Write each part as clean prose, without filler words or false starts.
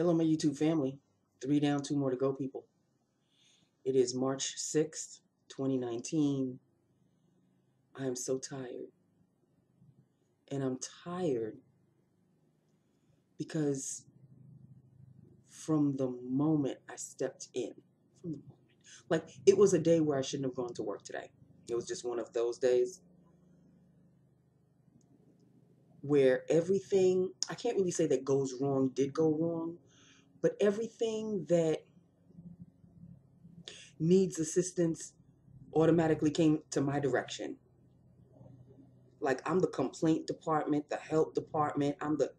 Hello, my YouTube family. 3 down, 2 more to go, people. It is March 6th, 2019. I am so tired. And I'm tired because from the moment I stepped in, like it was a day where I shouldn't have gone to work today. It was just one of those days where everything, I can't really say that goes wrong did go wrong, but everything that needs assistance automatically came to my direction. Like I'm the complaint department, the help department. I'm the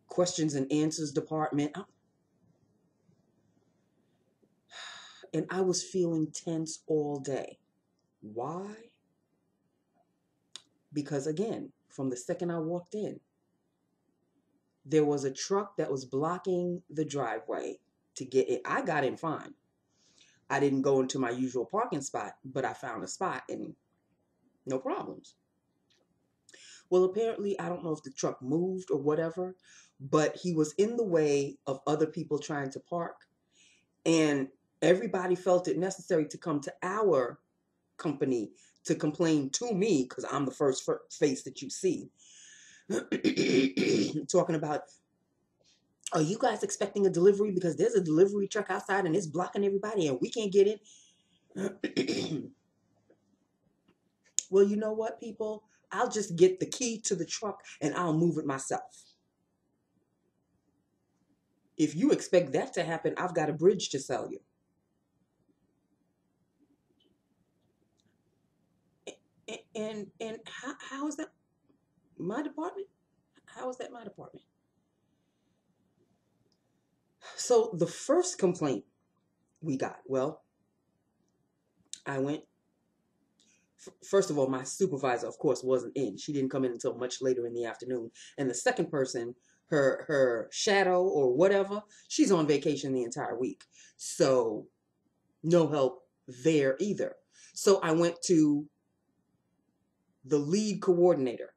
questions and answers department. And I was feeling tense all day. Why? Because again, from the second I walked in, there was a truck that was blocking the driveway to get in. I got in fine. I didn't go into my usual parking spot, but I found a spot and no problems. Well, apparently, I don't know if the truck moved or whatever, but he was in the way of other people trying to park. And everybody felt it necessary to come to our company to complain to me because I'm the first face that you see. Talking about, are you guys expecting a delivery? Because there's a delivery truck outside and it's blocking everybody and we can't get in. Well, you know what, people? I'll just get the key to the truck and I'll move it myself. If you expect that to happen, I've got a bridge to sell you. And how is that my department? How is that my department? So the first complaint we got, well, I went, first of all, my supervisor, of course, wasn't in. She didn't come in until much later in the afternoon. And the second person, her shadow or whatever, she's on vacation the entire week. So no help there either. So I went to the lead coordinator.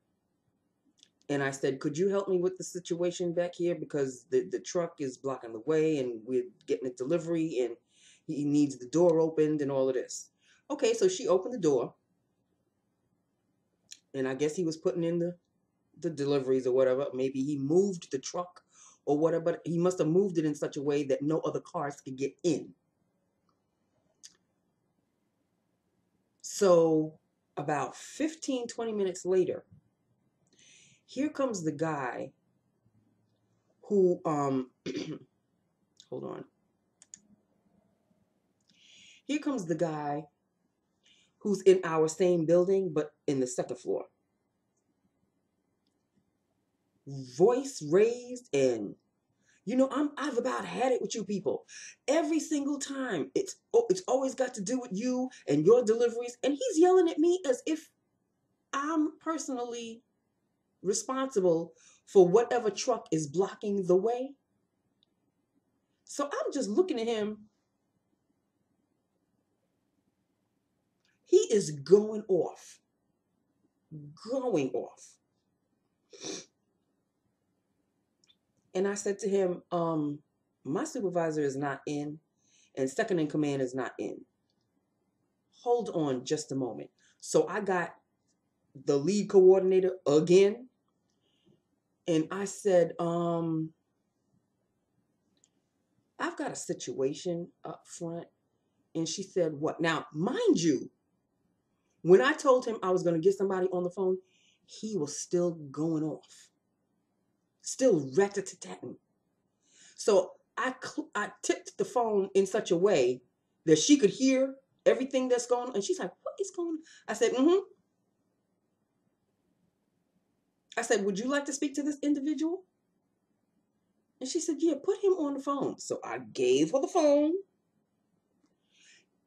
And I said, could you help me with the situation back here? Because the truck is blocking the way and we're getting a delivery and he needs the door opened and all of this. Okay, so she opened the door. And I guess he was putting in the deliveries or whatever. Maybe he moved the truck or whatever. But he must have moved it in such a way that no other cars could get in. So about 15, 20 minutes later, here comes the guy who, hold on. Here comes the guy who's in our same building, but in the second floor. Voice raised and, you know, I've about had it with you people. Every single time, it's always got to do with you and your deliveries. And he's yelling at me as if I'm personally responsible for whatever truck is blocking the way. So I'm just looking at him. He is going off. Going off. And I said to him, my supervisor is not in and second in command is not in. Hold on just a moment. So I got the lead coordinator again. And I said, I've got a situation up front. And she said, what? Now, mind you, when I told him I was going to get somebody on the phone, he was still going off. Still rat-a-tat-tatting. So I tipped the phone in such a way that she could hear everything that's going on. And she's like, what is going on? I said, I said, would you like to speak to this individual? And she said, yeah, put him on the phone. So I gave her the phone.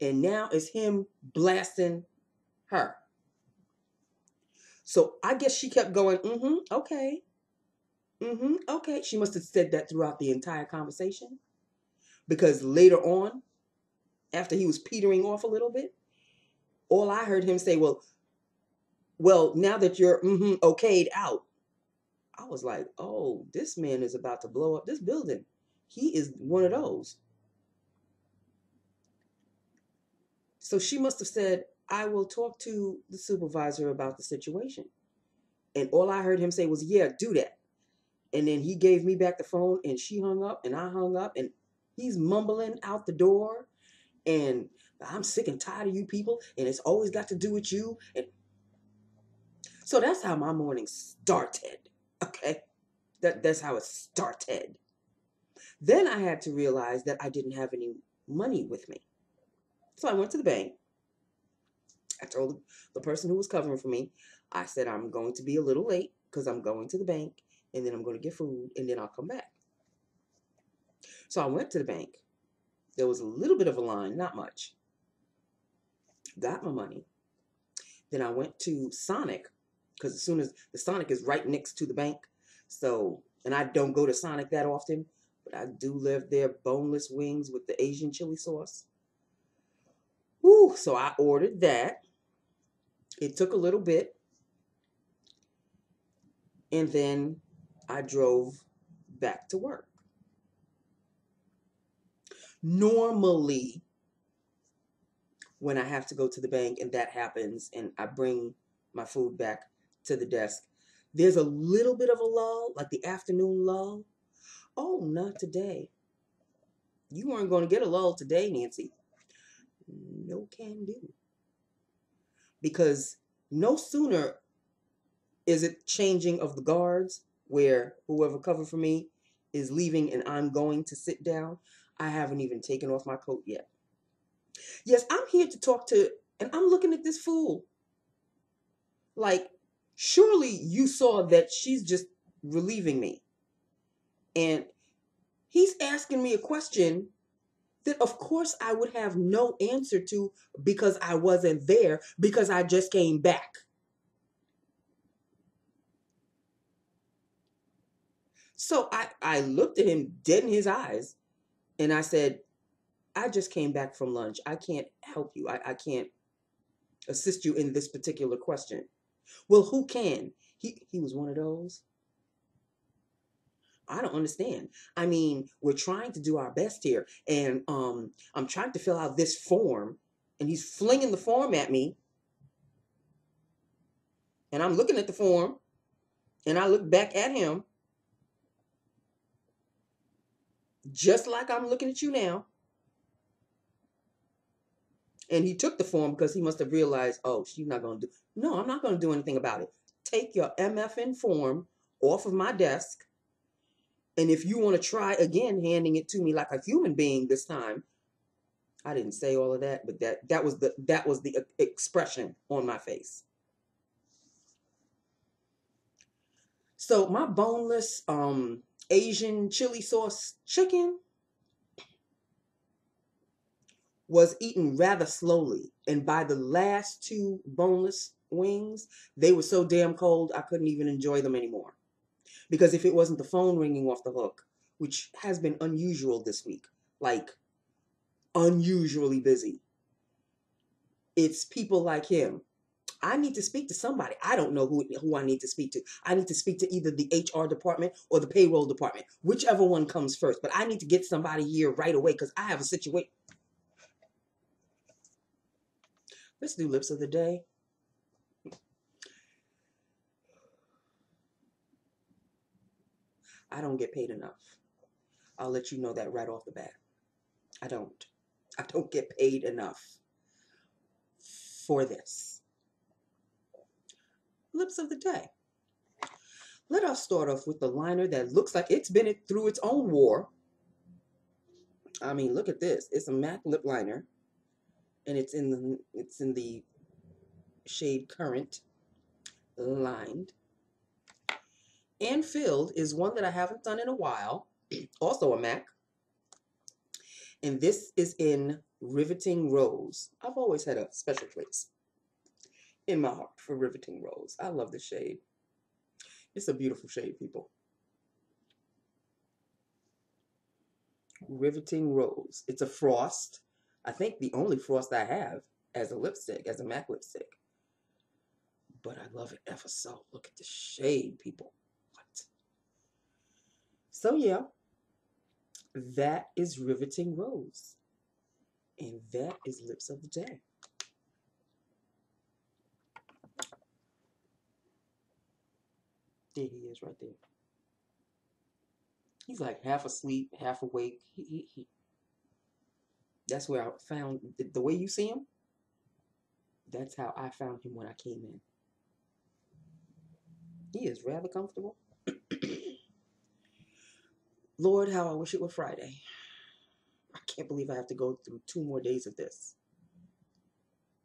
And now it's him blasting her. So I guess she kept going, okay. Okay. She must have said that throughout the entire conversation. Because later on, after he was petering off a little bit, all I heard him say, well, now that you're okayed out, I was like, oh, this man is about to blow up this building. He is one of those. So she must have said, I will talk to the supervisor about the situation. And all I heard him say was, yeah, do that. And then he gave me back the phone and she hung up and I hung up and he's mumbling out the door and I'm sick and tired of you people and it's always got to do with you. And so that's how my morning started. Okay. That's how it started. Then I had to realize that I didn't have any money with me. So I went to the bank. I told the person who was covering for me, I said, I'm going to be a little late because I'm going to the bank and then I'm going to get food and then I'll come back. So I went to the bank. There was a little bit of a line, not much. Got my money. Then I went to Sonic because as soon as the Sonic is right next to the bank. So, and I don't go to Sonic that often, but I do live there, boneless wings with the Asian chili sauce. Woo, so I ordered that. It took a little bit. And then I drove back to work. Normally, when I have to go to the bank and that happens and I bring my food back to the desk, there's a little bit of a lull, like the afternoon lull. Oh, not today. You weren't going to get a lull today, Nancy. No can do. Because no sooner is it changing of the guards where whoever covered for me is leaving and I'm going to sit down. I haven't even taken off my coat yet. Yes, I'm here to talk to, and I'm looking at this fool. Like, surely you saw that she's just relieving me. And he's asking me a question that of course I would have no answer to because I wasn't there, because I just came back. So I looked at him dead in his eyes and I said, I just came back from lunch. I can't help you. I can't assist you in this particular question. Well, who can? He was one of those. I don't understand. I mean, we're trying to do our best here. And I'm trying to fill out this form. And he's flinging the form at me. And I'm looking at the form. And I look back at him. Just like I'm looking at you now. And he took the form because he must have realized, oh, she's not going to do. No, I'm not going to do anything about it. Take your MFN form off of my desk. And if you want to try again handing it to me like a human being this time, I didn't say all of that, but that was the expression on my face. So my boneless Asian chili sauce chicken was eaten rather slowly, and by the last two boneless wings, they were so damn cold I couldn't even enjoy them anymore. Because if it wasn't the phone ringing off the hook, which has been unusual this week, like unusually busy, it's people like him. I need to speak to somebody. I don't know who I need to speak to. I need to speak to either the HR department or the payroll department, whichever one comes first. But I need to get somebody here right away because I have a situation. Let's do lips of the day. I don't get paid enough. I'll let you know that right off the bat. I don't. I don't get paid enough for this. Lips of the day. Let us start off with the liner that looks like it's been through its own war. I mean, look at this. It's a MAC lip liner, and it's in the shade Current Lined. And Filled is one that I haven't done in a while, also a MAC. And this is in Riveting Rose. I've always had a special place in my heart for Riveting Rose. I love this shade. It's a beautiful shade, people. Riveting Rose. It's a frost. I think the only frost I have as a lipstick, as a MAC lipstick. But I love it ever so. Look at the shade, people. What? So yeah, that is Riveting Rose. And that is Lips of the Day. There he is right there. He's like half asleep, half awake. That's where I found, the way you see him, that's how I found him when I came in. He is rather comfortable. Lord, how I wish it were Friday. I can't believe I have to go through 2 more days of this.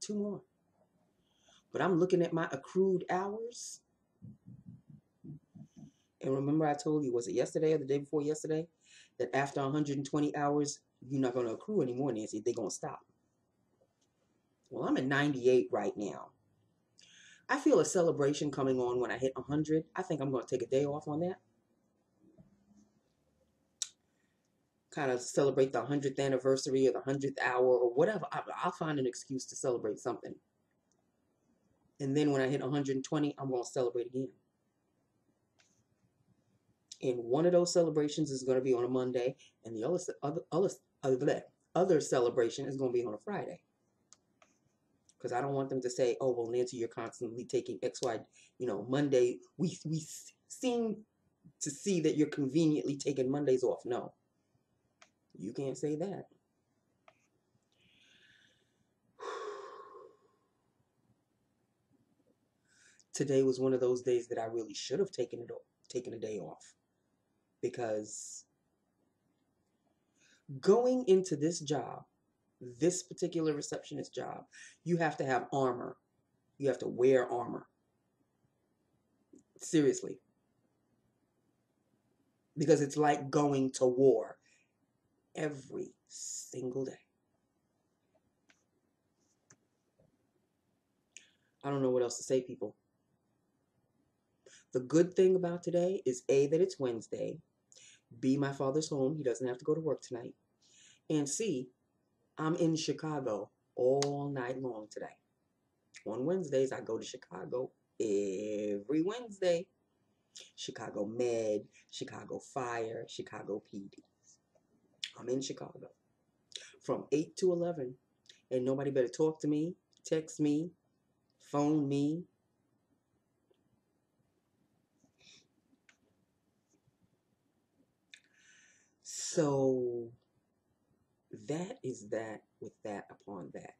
2 more. But I'm looking at my accrued hours. And remember I told you, was it yesterday or the day before yesterday, that after 120 hours, you're not going to accrue anymore, Nancy. They're going to stop. Well, I'm at 98 right now. I feel a celebration coming on when I hit 100. I think I'm going to take a day off on that. Kind of celebrate the 100th anniversary or the 100th hour or whatever. I'll find an excuse to celebrate something. And then when I hit 120, I'm going to celebrate again. And one of those celebrations is going to be on a Monday, and the other celebration is going to be on a Friday. Because I don't want them to say, oh, well, Nancy, you're constantly taking XY, Monday. We seem to see that you're conveniently taking Mondays off. No, you can't say that. Today was one of those days that I really should have taken a day off. Because going into this job, this particular receptionist job, you have to have armor. You have to wear armor. Seriously. Because it's like going to war every single day. I don't know what else to say, people. The good thing about today is A, that it's Wednesday. B, my father's home. He doesn't have to go to work tonight. And C, I'm in Chicago all night long today. On Wednesdays, I go to Chicago every Wednesday. Chicago Med, Chicago Fire, Chicago PD. I'm in Chicago from 8 to 11. And nobody better talk to me, text me, phone me. So that is that with that upon that.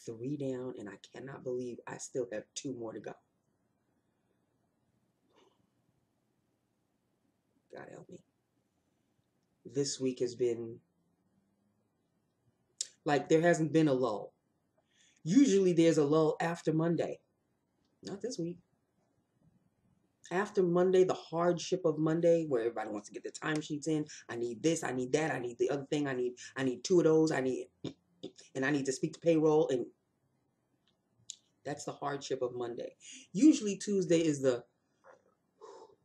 3 down, and I cannot believe I still have 2 more to go. God help me. This week has been like there hasn't been a lull. Usually there's a lull after Monday. Not this week. After Monday, the hardship of Monday, where everybody wants to get the timesheets in. I need this, I need that, I need the other thing, I need 2 of those, and I need to speak to payroll, and that's the hardship of Monday. Usually Tuesday is the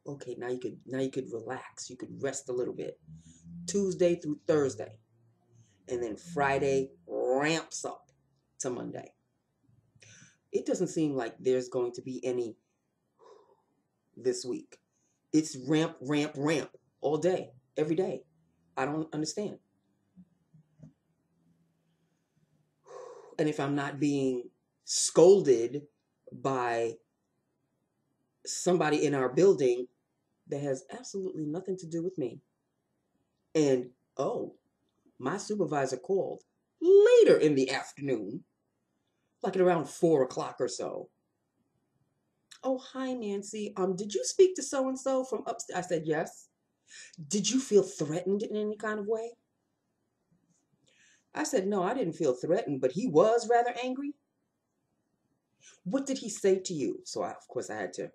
okay, now you could relax, you could rest a little bit. Tuesday through Thursday. And then Friday ramps up to Monday. It doesn't seem like there's going to be any this week. It's ramp, ramp, ramp all day, every day. I don't understand. And if I'm not being scolded by somebody in our building that has absolutely nothing to do with me, and oh, my supervisor called later in the afternoon, like at around 4 o'clock or so. Oh, hi, Nancy. Did you speak to so-and-so from upstairs? I said, yes. Did you feel threatened in any kind of way? I said, no, I didn't feel threatened, but he was rather angry. What did he say to you? So, of course, I had to.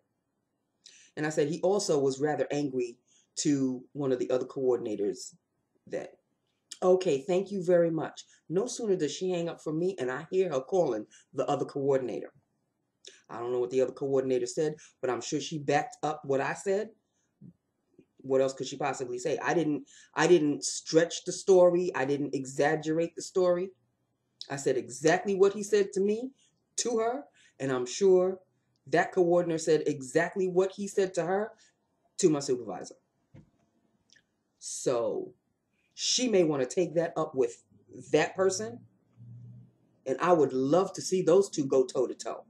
And I said, he also was rather angry to one of the other coordinators that, okay, thank you very much. No sooner does she hang up from me and I hear her calling the other coordinator. I don't know what the other coordinator said, but I'm sure she backed up what I said. What else could she possibly say? I didn't stretch the story. I didn't exaggerate the story. I said exactly what he said to me, to her, and I'm sure that coordinator said exactly what he said to her, to my supervisor. So she may want to take that up with that person. And I would love to see those two go toe to toe.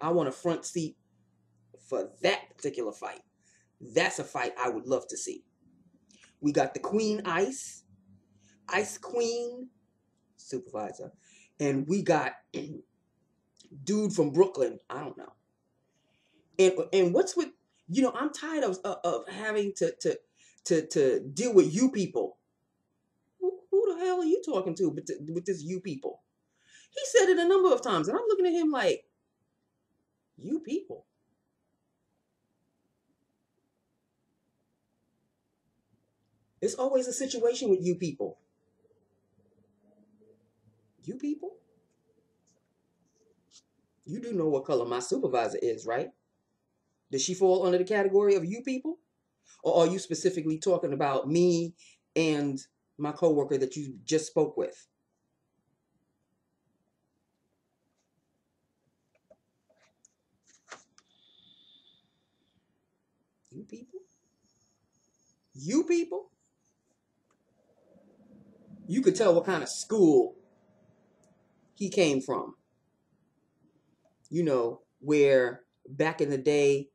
I want a front seat for that particular fight. That's a fight I would love to see. We got the Queen Ice Queen supervisor. And we got dude from Brooklyn. I don't know. And what's with, I'm tired of having to deal with you people. Who the hell are you talking to with this you people? He said it a number of times, and I'm looking at him like, you people. It's always a situation with you people. You people? You do know what color my supervisor is, right? Does she fall under the category of you people? Or are you specifically talking about me and my coworker that you just spoke with? You people? You people? You could tell what kind of school he came from. Where back in the day,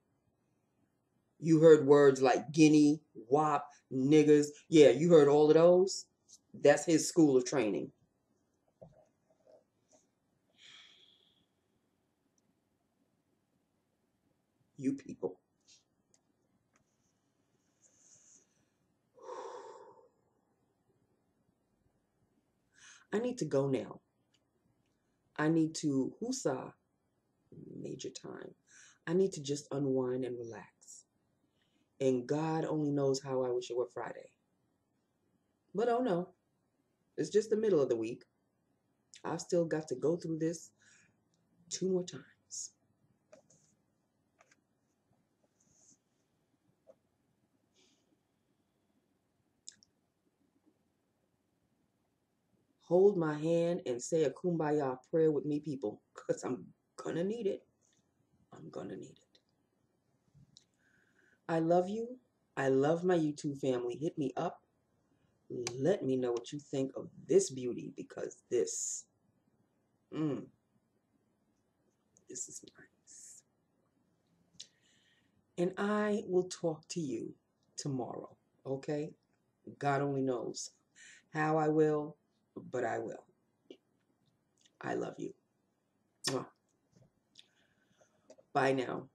you heard words like guinea, wop, niggers. Yeah, you heard all of those. That's his school of training. You people. I need to go now. I need to husa major time. I need to just unwind and relax. And God only knows how I wish it were Friday. But oh no, it's just the middle of the week. I've still got to go through this 2 more times. Hold my hand and say a kumbaya prayer with me, people, because I'm gonna need it. I'm gonna need it. I love you. I love my YouTube family. Hit me up. Let me know what you think of this beauty, because this is nice. And I will talk to you tomorrow, okay? God only knows how I will, but I will. I love you. Mwah. Bye now.